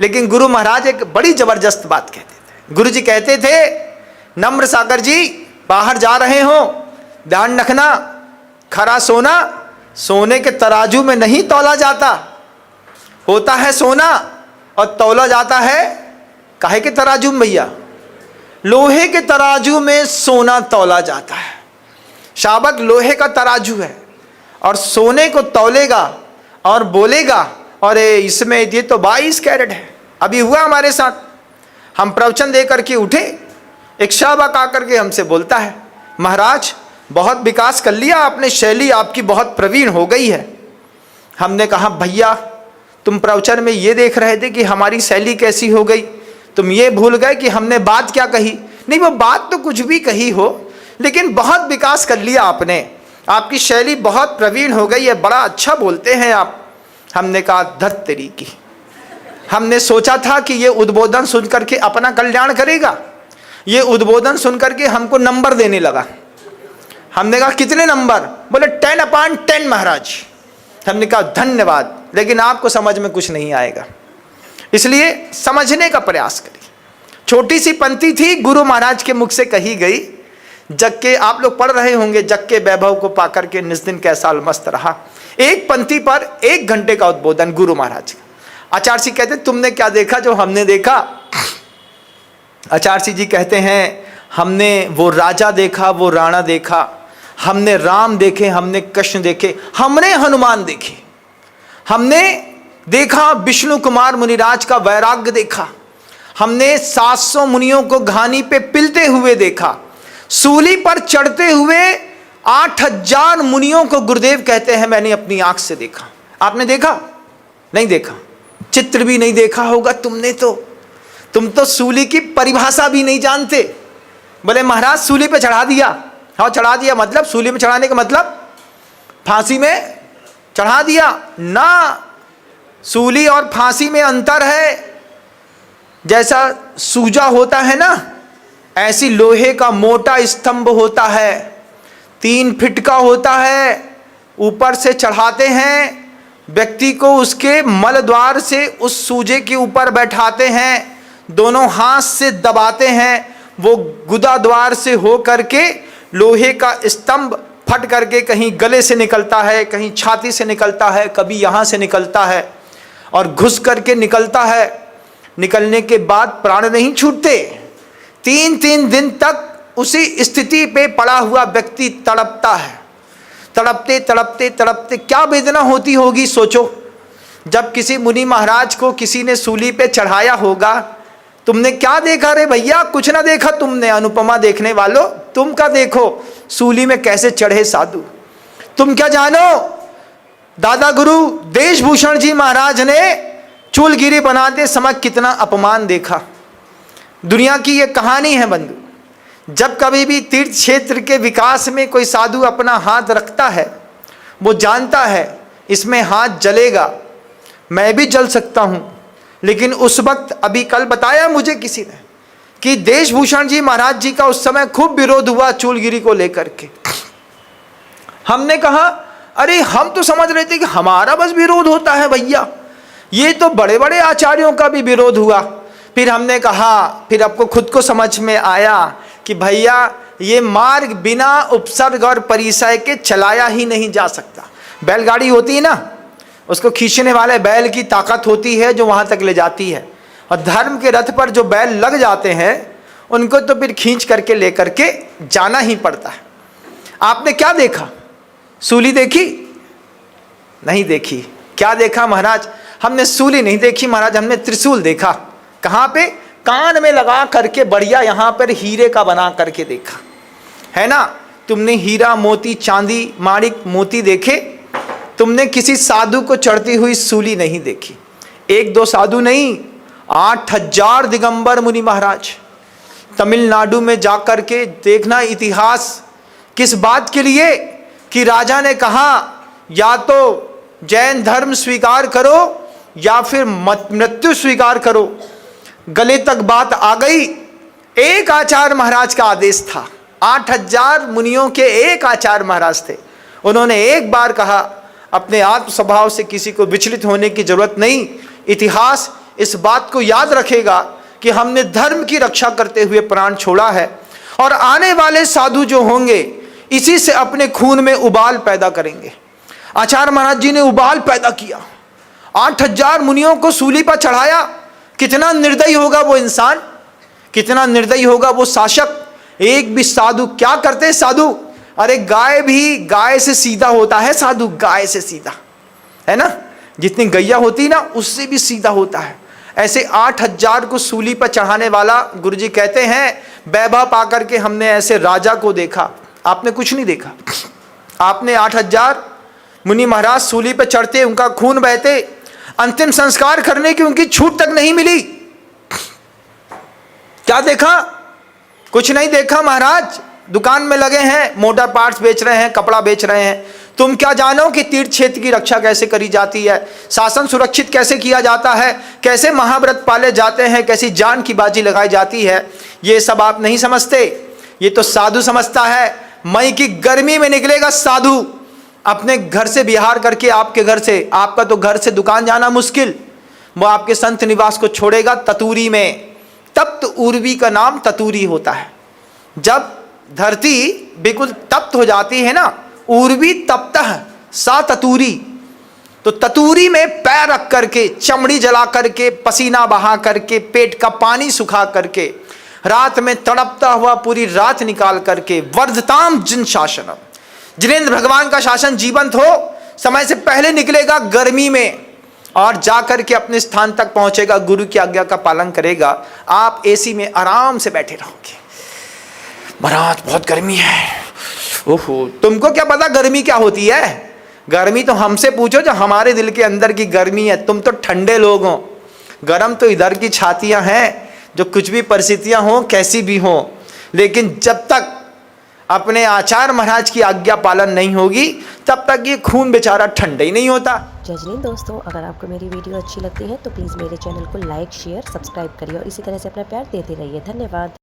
लेकिन गुरु महाराज एक बड़ी जबरदस्त बात कहते थे। गुरु जी कहते थे, नम्र सागर जी बाहर जा रहे हो, ध्यान रखना, खरा सोना सोने के तराजू में नहीं तौला जाता, होता है सोना और तौला जाता है काहे के तराजू में भैया? लोहे के तराजू में सोना तौला जाता है। शाबक लोहे का तराजू है और सोने को तौलेगा और बोलेगा, अरे इसमें ये तो 22 कैरेट है। अभी हुआ हमारे साथ, हम प्रवचन दे करके उठे, एक शाबक आकर के हमसे बोलता है, महाराज बहुत विकास कर लिया आपने, शैली आपकी बहुत प्रवीण हो गई है। हमने कहा भैया तुम प्रवचन में ये देख रहे थे कि हमारी शैली कैसी हो गई, तुम ये भूल गए कि हमने बात क्या कही। नहीं, वो बात तो कुछ भी कही हो, लेकिन बहुत विकास कर लिया आपने, आपकी शैली बहुत प्रवीण हो गई है, बड़ा अच्छा बोलते हैं आप। हमने कहा धत तेरी की, हमने सोचा था कि ये उद्बोधन सुन करके अपना कल्याण करेगा, ये उद्बोधन सुन करके हमको नंबर देने लगा। हमने कहा कितने नंबर? बोले 10/10 महाराज। हमने कहा धन्यवाद, लेकिन आपको समझ में कुछ नहीं आएगा, इसलिए समझने का प्रयास करिए। छोटी सी पंक्ति थी, गुरु महाराज के मुख से कही गई। जग के, आप लोग पढ़ रहे होंगे, जग के वैभव को पाकर के निज दिन कैसा मस्त रहा। एक पंक्ति पर 1 घंटे का उद्बोधन गुरु महाराज का। आचार्य जी कहते तुमने क्या देखा जो हमने देखा? आचार्य जी कहते हैं हमने वो राजा देखा, वो राणा देखा, हमने राम देखे, हमने कृष्ण देखे, हमने हनुमान देखे, हमने देखा विष्णु कुमार मुनिराज का वैराग्य देखा, हमने 700 मुनियों को घानी पे पिलते हुए देखा, सूली पर चढ़ते हुए 8000 मुनियों को गुरुदेव कहते हैं मैंने अपनी आंख से देखा। आपने देखा? नहीं देखा, चित्र भी नहीं देखा होगा तुमने, तो तुम तो सूली की परिभाषा भी नहीं जानते। बोले महाराज सूली पे चढ़ा दिया। हाँ चढ़ा दिया, मतलब सूली में चढ़ाने का मतलब फांसी में चढ़ा दिया ना। सूली और फांसी में अंतर है। जैसा सूजा होता है ना, ऐसी लोहे का मोटा स्तंभ होता है, 3 फीट का होता है, ऊपर से चढ़ाते हैं व्यक्ति को, उसके मल द्वार से उस सूजे के ऊपर बैठाते हैं, दोनों हाथ से दबाते हैं, वो गुदा द्वार से हो करके लोहे का स्तंभ फट करके कहीं गले से निकलता है, कहीं छाती से निकलता है, कभी यहाँ से निकलता है और घुस करके निकलता है। निकलने के बाद प्राण नहीं छूटते, 3-3 दिन तक उसी स्थिति पे पड़ा हुआ व्यक्ति तड़पता है। तड़पते तड़पते तड़पते क्या वेदना होती होगी सोचो। जब किसी मुनि महाराज को किसी ने सूली पे चढ़ाया होगा, तुमने क्या देखा रे भैया? कुछ ना देखा तुमने। अनुपमा देखने वालों, तुम क्या देखो सूली में कैसे चढ़े साधु। तुम क्या जानो, दादा गुरु देशभूषण जी महाराज ने चूलगिरी बनाते समय कितना अपमान देखा। दुनिया की ये कहानी है बंधु। जब कभी भी तीर्थ क्षेत्र के विकास में कोई साधु अपना हाथ रखता है, वो जानता है इसमें हाथ जलेगा, मैं भी जल सकता हूँ। लेकिन उस वक्त, अभी कल बताया मुझे किसी ने कि देशभूषण जी महाराज जी का उस समय खूब विरोध हुआ चूलगिरी को लेकर के। हमने कहा अरे हम तो समझ रहे थे कि हमारा बस विरोध होता है भैया, ये तो बड़े बड़े आचार्यों का भी विरोध हुआ। फिर हमने कहा, फिर आपको खुद को समझ में आया कि भैया ये मार्ग बिना उपसर्ग और परिचय के चलाया ही नहीं जा सकता। बैलगाड़ी होती है ना, उसको खींचने वाले बैल की ताकत होती है जो वहाँ तक ले जाती है, और धर्म के रथ पर जो बैल लग जाते हैं उनको तो फिर खींच करके लेकर के जाना ही पड़ता है। आपने क्या देखा? सूली देखी? नहीं देखी। क्या देखा महाराज? हमने सूली नहीं देखी महाराज, हमने त्रिशूल देखा। कहाँ पे? कान में लगा करके बढ़िया, यहाँ पर हीरे का बना करके देखा है ना। तुमने हीरा मोती चांदी माणिक मोती देखे, तुमने किसी साधु को चढ़ती हुई सूली नहीं देखी। 1-2 साधु नहीं, 8000 दिगंबर मुनि महाराज। तमिलनाडु में जाकर के देखना इतिहास, किस बात के लिए कि राजा ने कहा या तो जैन धर्म स्वीकार करो या फिर मृत्यु स्वीकार करो। गले तक बात आ गई। एक आचार्य महाराज का आदेश था, 8000 मुनियों के एक आचार्य महाराज थे। उन्होंने एक बार कहा, अपने आत्म स्वभाव से किसी को विचलित होने की जरूरत नहीं। इतिहास इस बात को याद रखेगा कि हमने धर्म की रक्षा करते हुए प्राण छोड़ा है, और आने वाले साधु जो होंगे इसी से अपने खून में उबाल पैदा करेंगे। आचार्य महाराज जी ने उबाल पैदा किया, 8000 मुनियों को सूली पर चढ़ाया। कितना निर्दयी होगा वो इंसान, कितना निर्दयी होगा वो शासक। एक भी साधु क्या करते साधु, अरे गाय भी गाय से सीधा होता है साधु, गाय से सीधा है ना, जितनी गैया होती ना उससे भी सीधा होता है। ऐसे 8000 को सूली पर चढ़ाने वाला गुरुजी कहते हैं, वैभव पाकर के हमने ऐसे राजा को देखा। आपने कुछ नहीं देखा, आपने 8000 मुनि महाराज सूली पर चढ़ते, उनका खून बहते, अंतिम संस्कार करने की उनकी छूट तक नहीं मिली। क्या देखा? कुछ नहीं देखा महाराज, दुकान में लगे हैं, मोटर पार्ट्स बेच रहे हैं, कपड़ा बेच रहे हैं। तुम क्या जानो कि तीर्थ क्षेत्र की रक्षा कैसे करी जाती है, शासन सुरक्षित कैसे किया जाता है, कैसे महाव्रत पाले जाते हैं, कैसी जान की बाजी लगाई जाती है, ये सब आप नहीं समझते। ये तो साधु समझता है। मई की गर्मी में निकलेगा साधु अपने घर से बिहार करके, आपके घर से, आपका तो घर से दुकान जाना मुश्किल, वो आपके संत निवास को छोड़ेगा ततूरी में। तप्त उर्वी का नाम ततूरी होता है। जब धरती बिल्कुल तप्त हो जाती है ना, उर्वी तप्तः सा ततूरी, तो ततूरी में पैर रख करके, चमड़ी जला करके, पसीना बहा करके, पेट का पानी सुखा करके, रात में तड़पता हुआ पूरी रात निकाल करके, वर्धताम जिन शासनम, जिनेंद्र भगवान का शासन जीवंत हो, समय से पहले निकलेगा गर्मी में और जाकर के अपने स्थान तक पहुंचेगा, गुरु की आज्ञा का पालन करेगा। आप एसी में आराम से बैठे रहोगे। महाराज बहुत गर्मी है, ओहो, तुमको क्या पता गर्मी क्या होती है? गर्मी तो हमसे पूछो जो हमारे दिल के अंदर की गर्मी है। तुम तो ठंडे लोग हो, गर्म तो इधर की छातियां हैं, जो कुछ भी परिस्थितियां हो कैसी भी हो, लेकिन जब तक अपने आचार्य महाराज की आज्ञा पालन नहीं होगी तब तक ये खून बेचारा ठंडा ही नहीं होता। जजनीन दोस्तों, अगर आपको मेरी वीडियो अच्छी लगती है तो प्लीज़ मेरे चैनल को लाइक, शेयर, सब्सक्राइब करिए और इसी तरह से अपना प्यार देते रहिए। धन्यवाद।